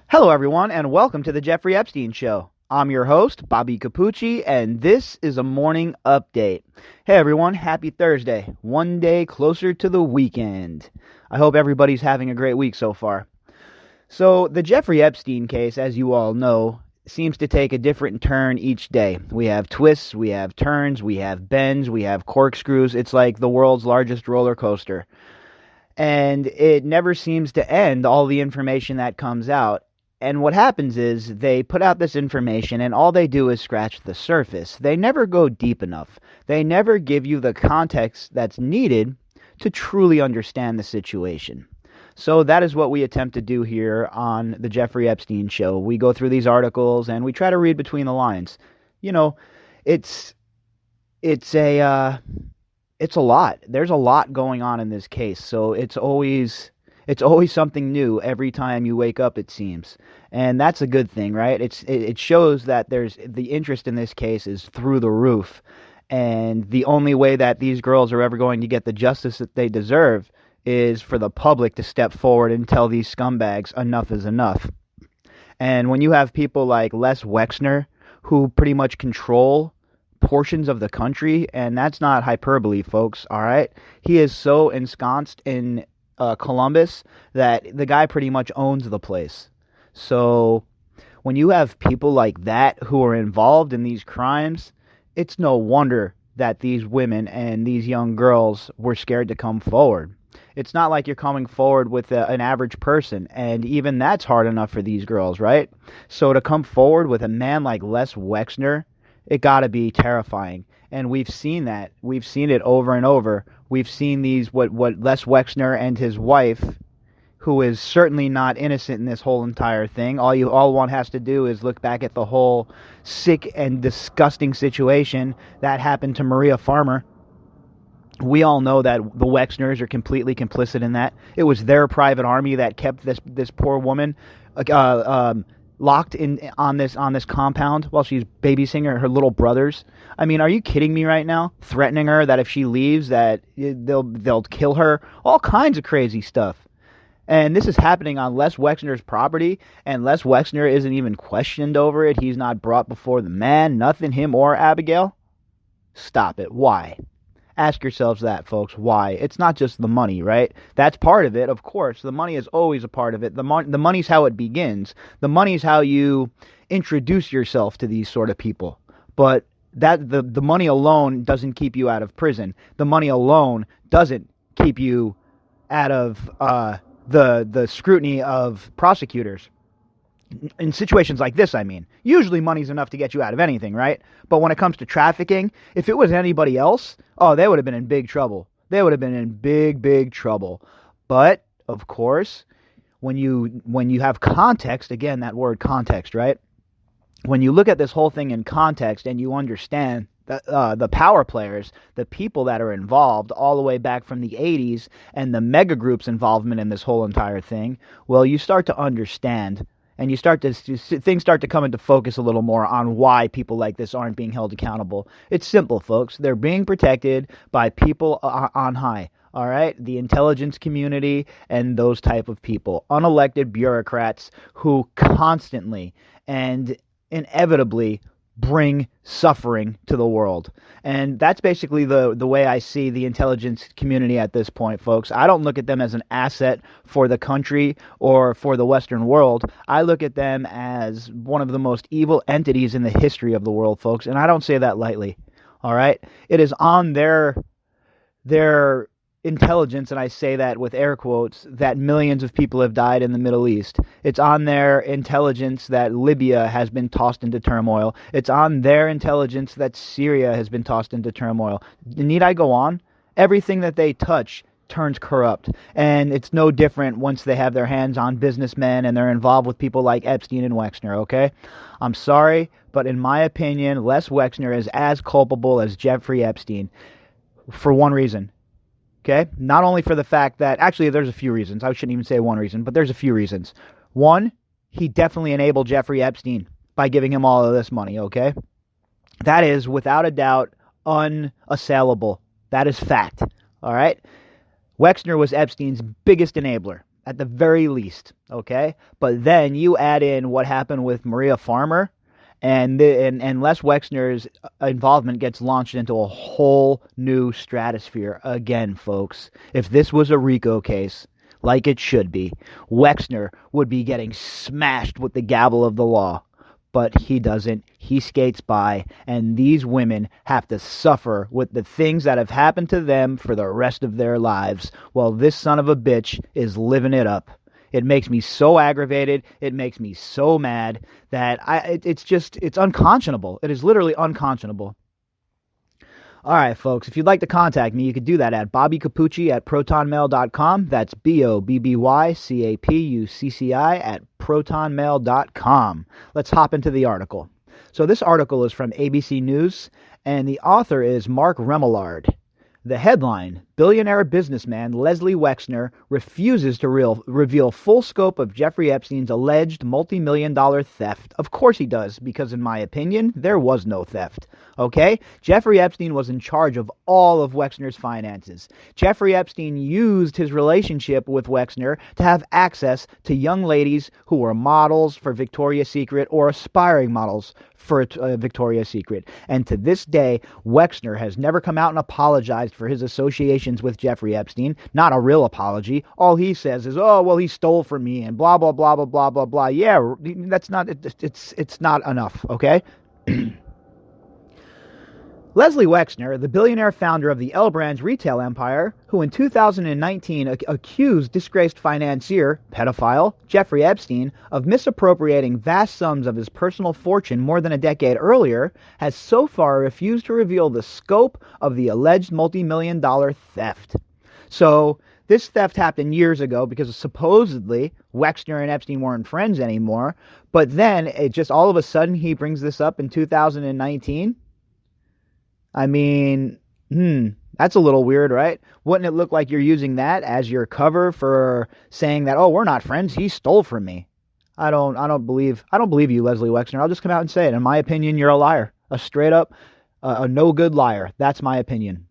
Hello, everyone, and welcome to the Jeffrey Epstein Show. I'm your host, Bobbycapucci, and this is a morning update. Hey, everyone, happy Thursday. One day closer to the weekend. I hope everybody's having a great week so far. So, the Jeffrey Epstein case, as you all know, seems to take a different turn each day. We have twists, we have turns, we have bends, we have corkscrews. It's like the world's largest roller coaster. And it never seems to end, all the information that comes out. And what happens is they put out this information and all they do is scratch the surface. They never go deep enough. They never give you the context that's needed to truly understand the situation. So that is what we attempt to do here on the Jeffrey Epstein Show. We go through these articles and we try to read between the lines. You know, it's a lot. There's a lot going on in this case. So it's always something new every time you wake up, it seems. And that's a good thing, right? It shows that there's the interest in this case is through the roof. And the only way that these girls are ever going to get the justice that they deserve is for the public to step forward and tell these scumbags enough is enough. And when you have people like Les Wexner, who pretty much control portions of the country, and that's not hyperbole, folks, all right? He is so ensconced in Columbus that the guy pretty much owns the place. So when you have people like that who are involved in these crimes, it's no wonder that these women and these young girls were scared to come forward. It's not like you're coming forward with an average person, and even that's hard enough for these girls, right? So to come forward with a man like Les Wexner, it got to be terrifying. And we've seen that. We've seen it over and over. We've seen these, what Les Wexner and his wife, who is certainly not innocent in this whole entire thing. All one has to do is look back at the whole sick and disgusting situation that happened to Maria Farmer. We all know that the Wexners are completely complicit in that. It was their private army that kept this poor woman locked in on this compound while she's babysitting her little brothers. I mean, are you kidding me right now? Threatening her that if she leaves that they'll kill her. All kinds of crazy stuff. And this is happening on Les Wexner's property, and Les Wexner isn't even questioned over it. He's not brought before the man, nothing, him or Abigail. Stop it. Why? Ask yourselves that, folks. Why? It's not just the money, right? That's part of it, of course. The money is always a part of it. The money's how it begins. The money's how you introduce yourself to these sort of people. But that the money alone doesn't keep you out of prison. The money alone doesn't keep you out of the scrutiny of prosecutors. In situations like this, I mean, usually money's enough to get you out of anything, right? But when it comes to trafficking, if it was anybody else, they would have been in big trouble. They would have been in big trouble. But, of course, when you have context, again, that word context, right? When you look at this whole thing in context and you understand the power players, the people that are involved all the way back from the 80s and the mega group's involvement in this whole entire thing, well, you start to understand. And things start to come into focus a little more on why people like this aren't being held accountable. It's simple, folks. They're being protected by people on high, all right? The intelligence community and those type of people. Unelected bureaucrats who constantly and inevitably bring suffering to the world. And that's basically the way I see the intelligence community at this point, folks. I don't look at them as an asset for the country or for the Western world. I look at them as one of the most evil entities in the history of the world, folks. And I don't say that lightly, all right? It is on their intelligence, and I say that with air quotes, that millions of people have died in the Middle East. It's on their intelligence that Libya has been tossed into turmoil. It's on their intelligence that Syria has been tossed into turmoil. Need I go on? Everything that they touch turns corrupt. And it's no different once they have their hands on businessmen and they're involved with people like Epstein and Wexner, okay? I'm sorry, but in my opinion, Les Wexner is as culpable as Jeffrey Epstein for one reason. Okay? Not only for the fact that, actually, there's a few reasons. I shouldn't even say one reason, but there's a few reasons. One, he definitely enabled Jeffrey Epstein by giving him all of this money, okay? That is, without a doubt, unassailable. That is fact, all right? Wexner was Epstein's biggest enabler. at the very least, okay? But then you add in what happened with Maria Farmer, and Les Wexner's involvement gets launched into a whole new stratosphere again, folks. If this was a RICO case, like it should be, Wexner would be getting smashed with the gavel of the law. But he doesn't. He skates by, and these women have to suffer with the things that have happened to them for the rest of their lives, while this son of a bitch is living it up. It makes me so aggravated. It makes me so mad that it's unconscionable. It is literally unconscionable. All right, folks, if you'd like to contact me, you could do that at bobbycapucci@protonmail.com. That's BOBBYCAPUCCI@protonmail.com. Let's hop into the article. So this article is from ABC News, and the author is Mark Remillard. The headline, billionaire businessman Leslie Wexner refuses to reveal full scope of Jeffrey Epstein's alleged multi-million-dollar theft. Of course he does, because in my opinion, there was no theft. Okay? Jeffrey Epstein was in charge of all of Wexner's finances. Jeffrey Epstein used his relationship with Wexner to have access to young ladies who were models for Victoria's Secret or aspiring models for Victoria's Secret. And to this day, Wexner has never come out and apologized for his associations with Jeffrey Epstein. Not a real apology. All he says is, oh, well, he stole from me and blah, blah, blah, blah, blah, blah, blah. Yeah, that's not, it's not enough, okay? Leslie Wexner, the billionaire founder of the L Brands retail empire, who in 2019 accused disgraced financier, pedophile, Jeffrey Epstein of misappropriating vast sums of his personal fortune more than a decade earlier, has so far refused to reveal the scope of the alleged multi-million-dollar theft. So, this theft happened years ago because supposedly Wexner and Epstein weren't friends anymore, but then it just all of a sudden he brings this up in 2019? I mean, that's a little weird, right? Wouldn't it look like you're using that as your cover for saying that, oh, we're not friends, he stole from me? I don't believe you, Leslie Wexner. I'll just come out and say it. In my opinion, you're a liar. A straight up, a no good liar. That's my opinion.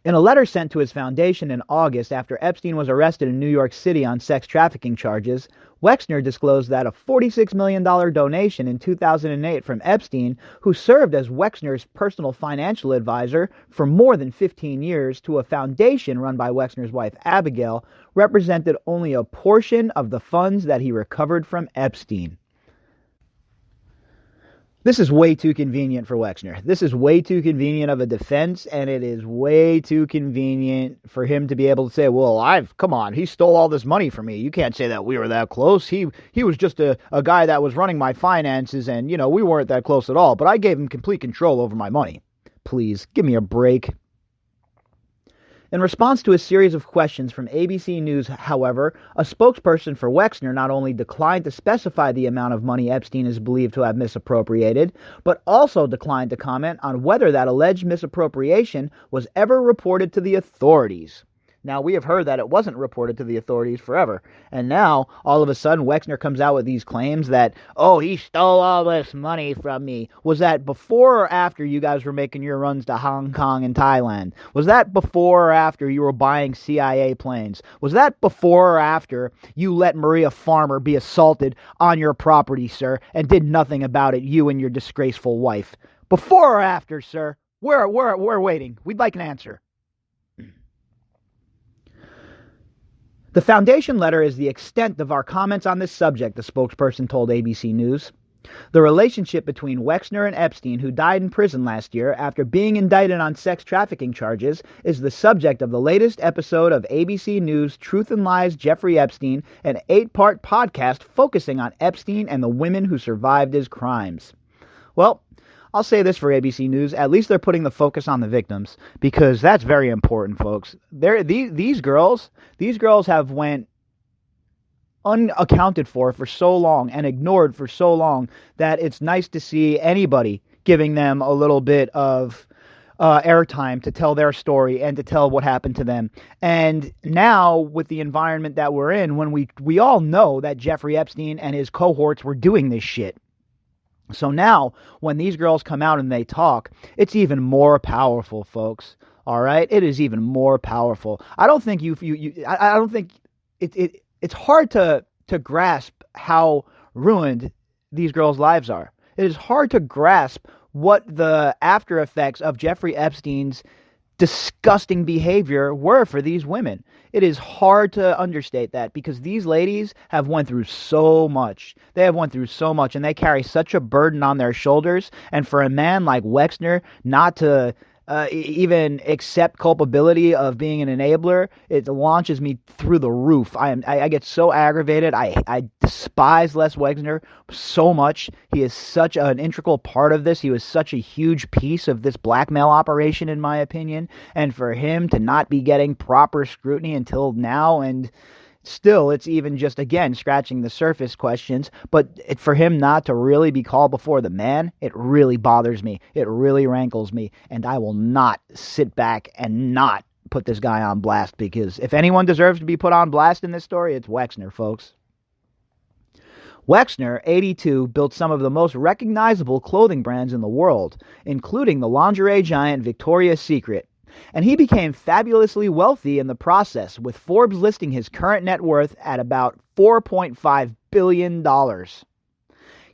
In a letter sent to his foundation in August after Epstein was arrested in New York City on sex trafficking charges, Wexner disclosed that a $46 million donation in 2008 from Epstein, who served as Wexner's personal financial advisor for more than 15 years to a foundation run by Wexner's wife Abigail, represented only a portion of the funds that he recovered from Epstein. This is way too convenient for Wexner. This is way too convenient of a defense, and it is way too convenient for him to be able to say, well, come on, he stole all this money from me. You can't say that we were that close. He was just a guy that was running my finances, and, we weren't that close at all, but I gave him complete control over my money. Please, give me a break. In response to a series of questions from ABC News, however, a spokesperson for Wexner not only declined to specify the amount of money Epstein is believed to have misappropriated, but also declined to comment on whether that alleged misappropriation was ever reported to the authorities. Now, we have heard that it wasn't reported to the authorities forever. And now, all of a sudden, Wexner comes out with these claims that, oh, he stole all this money from me. Was that before or after you guys were making your runs to Hong Kong and Thailand? Was that before or after you were buying CIA planes? Was that before or after you let Maria Farmer be assaulted on your property, sir, and did nothing about it, you and your disgraceful wife? Before or after, sir? We're waiting. We'd like an answer. The foundation letter is the extent of our comments on this subject, the spokesperson told ABC News. The relationship between Wexner and Epstein, who died in prison last year after being indicted on sex trafficking charges, is the subject of the latest episode of ABC News' Truth and Lies Jeffrey Epstein, an 8-part podcast focusing on Epstein and the women who survived his crimes. Well, I'll say this for ABC News, at least they're putting the focus on the victims, because that's very important, folks. These girls have went unaccounted for so long and ignored for so long that it's nice to see anybody giving them a little bit of airtime to tell their story and to tell what happened to them. And now, with the environment that we're in, when we all know that Jeffrey Epstein and his cohorts were doing this shit. So now, when these girls come out and they talk, it's even more powerful, folks. All right? It is even more powerful. I don't think it's hard to grasp how ruined these girls' lives are. It is hard to grasp what the after effects of Jeffrey Epstein's disgusting behavior were for these women. It is hard to understate that because these ladies have went through so much. They have went through so much and they carry such a burden on their shoulders. And for a man like Wexner not to even accept culpability of being an enabler, it launches me through the roof. I get so aggravated. I despise Les Wexner so much. He is such an integral part of this. He was such a huge piece of this blackmail operation, in my opinion. And for him to not be getting proper scrutiny until now, and still, it's even just, again, scratching the surface questions, but for him not to really be called before the man, it really bothers me. It really rankles me, and I will not sit back and not put this guy on blast, because if anyone deserves to be put on blast in this story, it's Wexner, folks. Wexner, 82, built some of the most recognizable clothing brands in the world, including the lingerie giant Victoria's Secret. And he became fabulously wealthy in the process, with Forbes listing his current net worth at about $4.5 billion.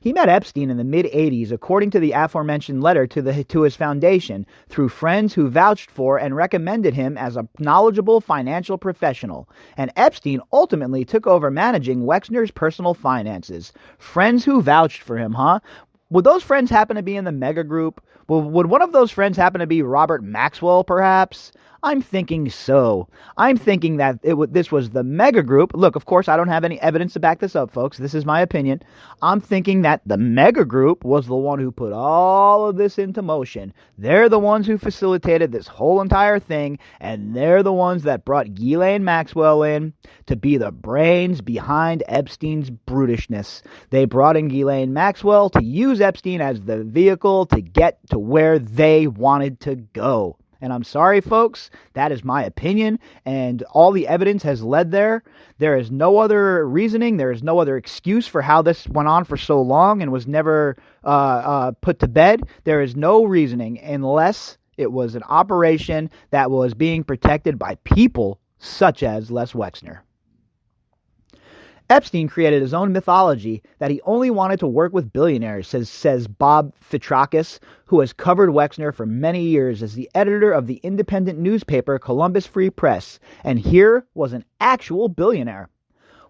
He met Epstein in the mid-'80s, according to the aforementioned letter to his foundation, through friends who vouched for and recommended him as a knowledgeable financial professional. And Epstein ultimately took over managing Wexner's personal finances. Friends who vouched for him, huh? Would those friends happen to be in the mega group? Would one of those friends happen to be Robert Maxwell, perhaps? I'm thinking so. I'm thinking that this was the mega group. Look, of course, I don't have any evidence to back this up, folks. This is my opinion. I'm thinking that the mega group was the one who put all of this into motion. They're the ones who facilitated this whole entire thing, and they're the ones that brought Ghislaine Maxwell in to be the brains behind Epstein's brutishness. They brought in Ghislaine Maxwell to use Epstein as the vehicle to get to where they wanted to go. And I'm sorry, folks, that is my opinion, and all the evidence has led there. There is no other reasoning. There is no other excuse for how this went on for so long and was never put to bed. There is no reasoning unless it was an operation that was being protected by people such as Les Wexner. Epstein created his own mythology that he only wanted to work with billionaires, says Bobbycapucci, who has covered Wexner for many years as the editor of the independent newspaper Columbus Free Press, and here was an actual billionaire.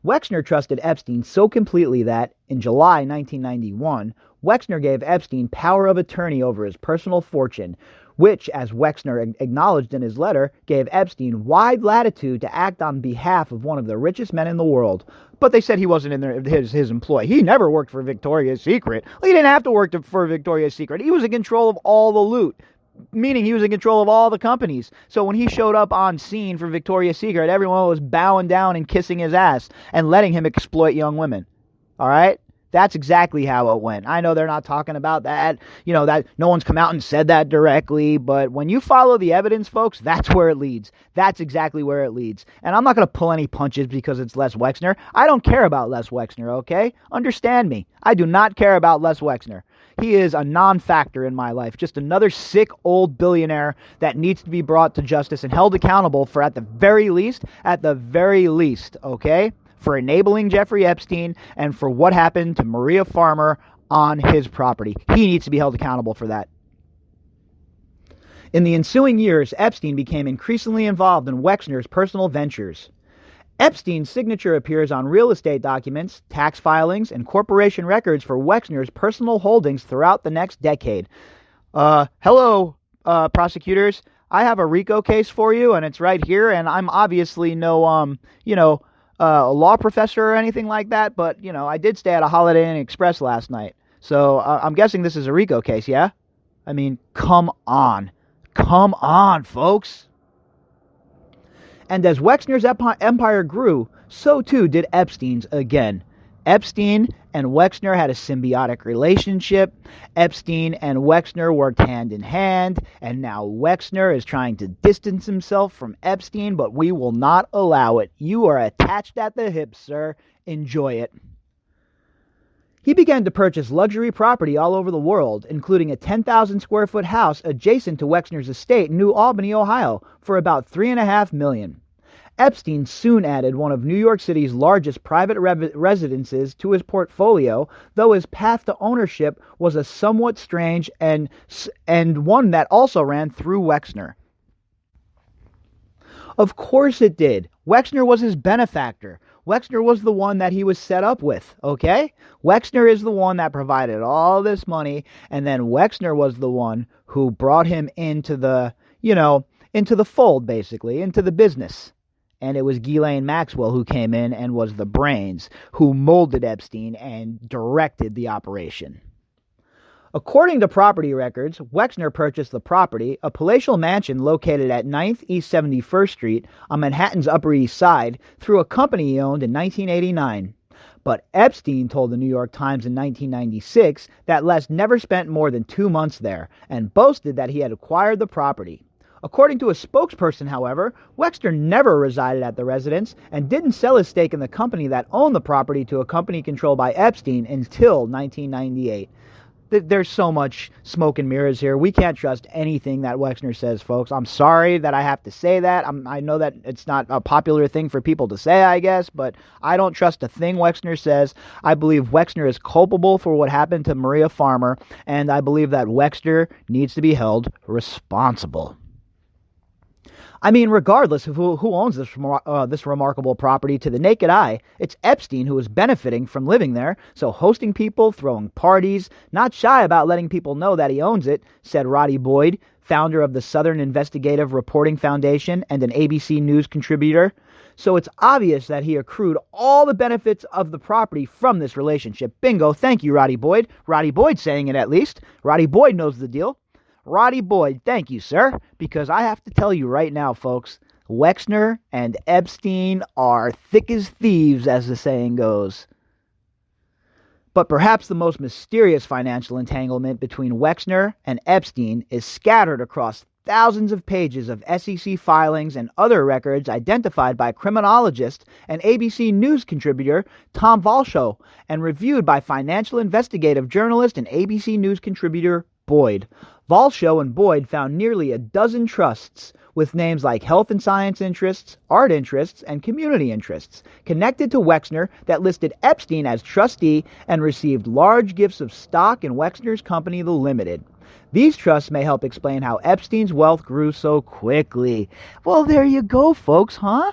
Wexner trusted Epstein so completely that, in July 1991, Wexner gave Epstein power of attorney over his personal fortune, which, as Wexner acknowledged in his letter, gave Epstein wide latitude to act on behalf of one of the richest men in the world. But they said he wasn't in his employ. He never worked for Victoria's Secret. He didn't have to work for Victoria's Secret. He was in control of all the loot, meaning he was in control of all the companies. So when he showed up on scene for Victoria's Secret, everyone was bowing down and kissing his ass and letting him exploit young women. All right? That's exactly how it went. I know they're not talking about that, that no one's come out and said that directly, but when you follow the evidence, folks, that's where it leads. That's exactly where it leads. And I'm not going to pull any punches because it's Les Wexner. I don't care about Les Wexner, okay? Understand me. I do not care about Les Wexner. He is a non-factor in my life, just another sick old billionaire that needs to be brought to justice and held accountable for at the very least, okay? For enabling Jeffrey Epstein and for what happened to Maria Farmer on his property. He needs to be held accountable for that. In the ensuing years, Epstein became increasingly involved in Wexner's personal ventures. Epstein's signature appears on real estate documents, tax filings, and corporation records for Wexner's personal holdings throughout the next decade. Hello, prosecutors. I have a RICO case for you, and it's right here, and I'm obviously no, a law professor or anything like that, but, I did stay at a Holiday Inn Express last night. So I'm guessing this is a RICO case, yeah? I mean, come on. Come on, folks. And as Wexner's empire grew, so too did Epstein's again. Epstein and Wexner had a symbiotic relationship. Epstein and Wexner worked hand in hand, and now Wexner is trying to distance himself from Epstein, but we will not allow it. You are attached at the hip, sir. Enjoy it. He began to purchase luxury property all over the world, including a 10,000 square foot house adjacent to Wexner's estate in New Albany, Ohio, for about $3.5 million. Epstein soon added one of New York City's largest private residences to his portfolio, though his path to ownership was a somewhat strange and one that also ran through Wexner. Of course it did. Wexner was his benefactor. Wexner was the one that he was set up with, okay? Wexner is the one that provided all this money, and then Wexner was the one who brought him into the, into the fold, basically, into the business. And it was Ghislaine Maxwell who came in and was the brains, who molded Epstein and directed the operation. According to property records, Wexner purchased the property, a palatial mansion located at 9th East 71st Street on Manhattan's Upper East Side, through a company he owned in 1989. But Epstein told the New York Times in 1996 that Les never spent more than 2 months there, and boasted that he had acquired the property. According to a spokesperson, however, Wexner never resided at the residence and didn't sell his stake in the company that owned the property to a company controlled by Epstein until 1998. There's so much smoke and mirrors here. We can't trust anything that Wexner says, folks. I'm sorry that I have to say that. I know that it's not a popular thing for people to say, I guess, but I don't trust a thing Wexner says. I believe Wexner is culpable for what happened to Maria Farmer, and I believe that Wexner needs to be held responsible. I mean, regardless of who owns this remarkable property, to the naked eye, it's Epstein who is benefiting from living there, so hosting people, throwing parties, not shy about letting people know that he owns it, said Roddy Boyd, founder of the Southern Investigative Reporting Foundation and an ABC News contributor. So it's obvious that he accrued all the benefits of the property from this relationship. Bingo, thank you, Roddy Boyd. Roddy Boyd saying it at least. Roddy Boyd knows the deal. Roddy Boyd, thank you, sir, because I have to tell you right now, folks, Wexner and Epstein are thick as thieves, as the saying goes. But perhaps the most mysterious financial entanglement between Wexner and Epstein is scattered across thousands of pages of SEC filings and other records identified by criminologist and ABC News contributor Tom Valshow and reviewed by financial investigative journalist and ABC News contributor Boyd. Valshow and Boyd found nearly a dozen trusts with names like health and science interests, art interests, and community interests connected to Wexner that listed Epstein as trustee and received large gifts of stock in Wexner's company, The Limited. These trusts may help explain how Epstein's wealth grew so quickly. Well, there you go, folks, huh?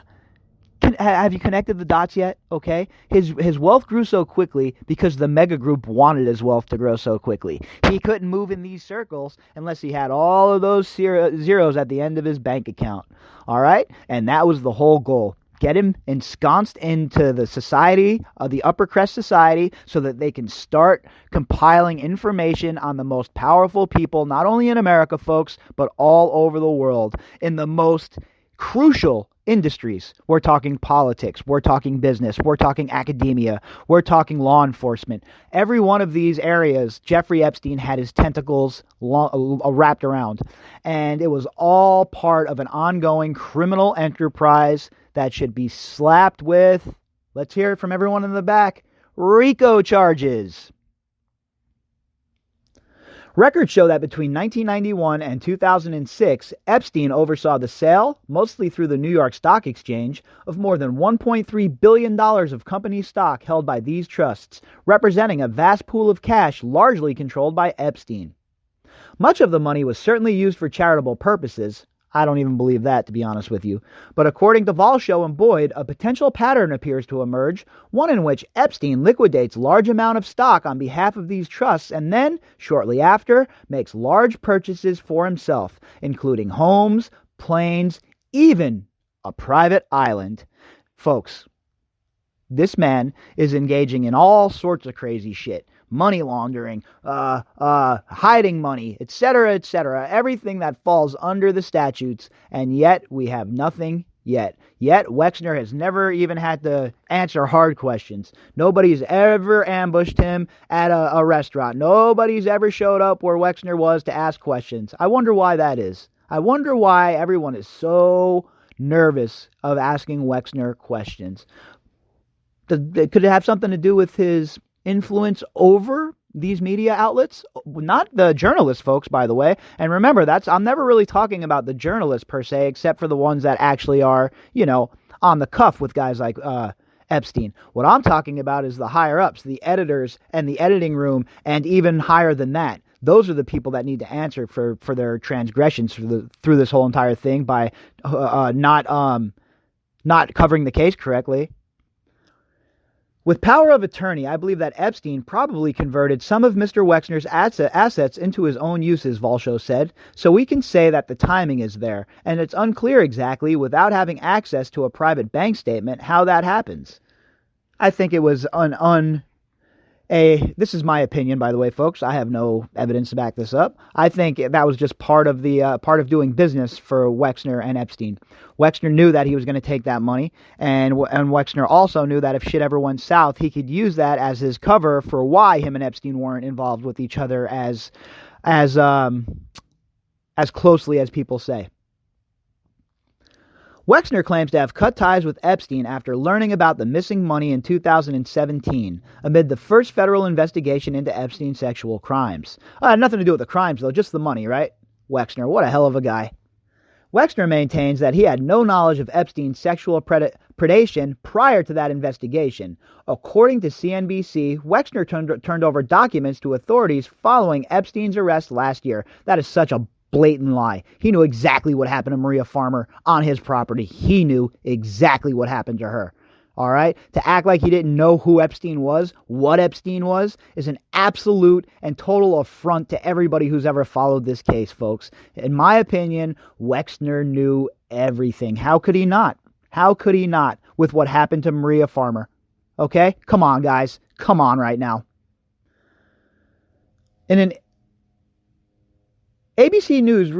Have you connected the dots yet? Okay. His wealth grew so quickly because the mega group wanted his wealth to grow so quickly. He couldn't move in these circles unless he had all of those zeros at the end of his bank account. All right? And that was the whole goal. Get him ensconced into the society, the upper crest society, so that they can start compiling information on the most powerful people, not only in America, folks, but all over the world, in the most crucial industries. We're talking politics, we're talking business, we're talking academia, we're talking law enforcement. Every one of these areas, Jeffrey Epstein had his tentacles wrapped around. And it was all part of an ongoing criminal enterprise that should be slapped with, let's hear it from everyone in the back, RICO charges. Records show that between 1991 and 2006, Epstein oversaw the sale, mostly through the New York Stock Exchange, of more than $1.3 billion of company stock held by these trusts, representing a vast pool of cash largely controlled by Epstein. Much of the money was certainly used for charitable purposes. I don't even believe that, to be honest with you. But according to Valshow and Boyd, a potential pattern appears to emerge, one in which Epstein liquidates large amount of stock on behalf of these trusts and then, shortly after, makes large purchases for himself, including homes, planes, even a private island. Folks, this man is engaging in all sorts of crazy shit. Money laundering, hiding money, etc., etc., everything that falls under the statutes, and yet we have nothing yet. Yet Wexner has never even had to answer hard questions. Nobody's ever ambushed him at a restaurant. Nobody's ever showed up where Wexner was to ask questions. I wonder why that is. I wonder why everyone is so nervous of asking Wexner questions. Could it have something to do with his influence over these media outlets? Not the journalists, folks, by the way. And remember, I'm never really talking about the journalists per se, except for the ones that actually are, on the cuff with guys like Epstein. What I'm talking about is the higher ups, the editors and the editing room, and even higher than that. Those are the people that need to answer for their transgressions through this whole entire thing by not covering the case correctly. With power of attorney, I believe that Epstein probably converted some of Mr. Wexner's assets into his own uses, Valsho said, so we can say that the timing is there, and it's unclear exactly, without having access to a private bank statement, how that happens. I think it was this is my opinion, by the way, folks. I have no evidence to back this up. I think that was just part of doing business for Wexner and Epstein. Wexner knew that he was going to take that money, and Wexner also knew that if shit ever went south, he could use that as his cover for why him and Epstein weren't involved with each other as closely as people say. Wexner claims to have cut ties with Epstein after learning about the missing money in 2017, amid the first federal investigation into Epstein's sexual crimes. Nothing to do with the crimes, though, just the money, right? Wexner, what a hell of a guy. Wexner maintains that he had no knowledge of Epstein's sexual predation prior to that investigation. According to CNBC, Wexner turned over documents to authorities following Epstein's arrest last year. That is such a blatant lie. He knew exactly what happened to Maria Farmer on his property. He knew exactly what happened to her. All right? To act like he didn't know who Epstein was, what Epstein was, is an absolute and total affront to everybody who's ever followed this case, folks. In my opinion, Wexner knew everything. How could he not? How could he not with what happened to Maria Farmer? Okay? Come on, guys. Come on right now. In an ABC News,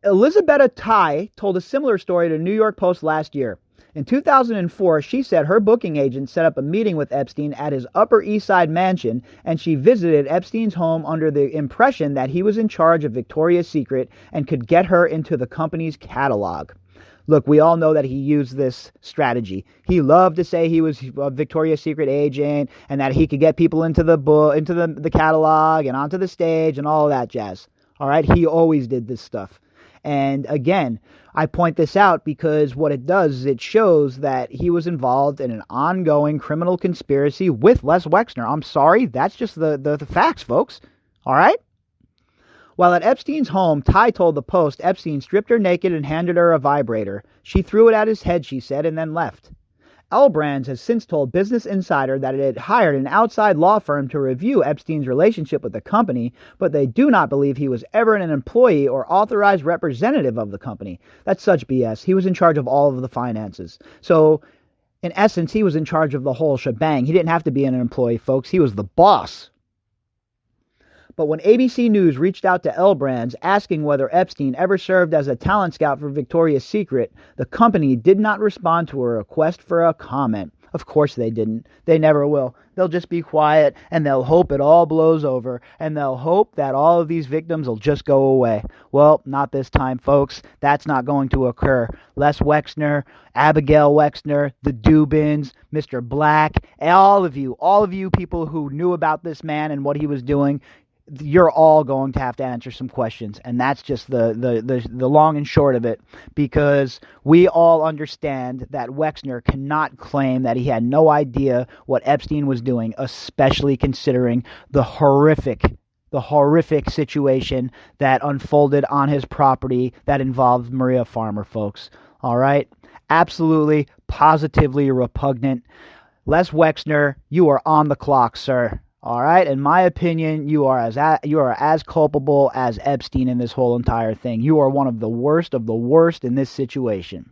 Elizabeth Tai told a similar story to New York Post last year. In 2004, she said her booking agent set up a meeting with Epstein at his Upper East Side mansion, and she visited Epstein's home under the impression that he was in charge of Victoria's Secret and could get her into the company's catalog. Look, we all know that he used this strategy. He loved to say he was a Victoria's Secret agent and that he could get people into the book, into the catalog and onto the stage and all of that jazz. All right, he always did this stuff. And again, I point this out because what it does is it shows that he was involved in an ongoing criminal conspiracy with Les Wexner. I'm sorry, that's just the facts, folks. All right? While at Epstein's home, Ty told the Post Epstein stripped her naked and handed her a vibrator. She threw it at his head, she said, and then left. L Brands has since told Business Insider that it had hired an outside law firm to review Epstein's relationship with the company, but they do not believe he was ever an employee or authorized representative of the company. That's such BS. He was in charge of all of the finances. So, in essence, he was in charge of the whole shebang. He didn't have to be an employee, folks. He was the boss. But when ABC News reached out to L Brands asking whether Epstein ever served as a talent scout for Victoria's Secret, the company did not respond to a request for a comment. Of course they didn't. They never will. They'll just be quiet, and they'll hope it all blows over, and they'll hope that all of these victims will just go away. Well, not this time, folks. That's not going to occur. Les Wexner, Abigail Wexner, the Dubins, Mr. Black, all of you people who knew about this man and what he was doing, you're all going to have to answer some questions, and that's just the long and short of it, because we all understand that Wexner cannot claim that he had no idea what Epstein was doing, especially considering the horrific situation that unfolded on his property that involved Maria Farmer, folks. All right? Absolutely, positively repugnant. Les Wexner, you are on the clock, sir. All right, in my opinion, you are as culpable as Epstein in this whole entire thing. You are one of the worst in this situation.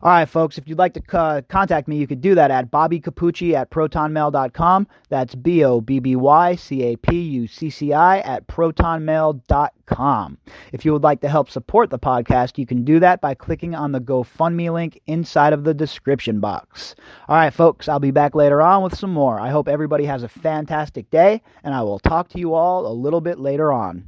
All right, folks, if you'd like to contact me, you could do that at bobbycapucci@protonmail.com. That's BOBBYCAPUCCI@protonmail.com. If you would like to help support the podcast, you can do that by clicking on the GoFundMe link inside of the description box. All right, folks, I'll be back later on with some more. I hope everybody has a fantastic day, and I will talk to you all a little bit later on.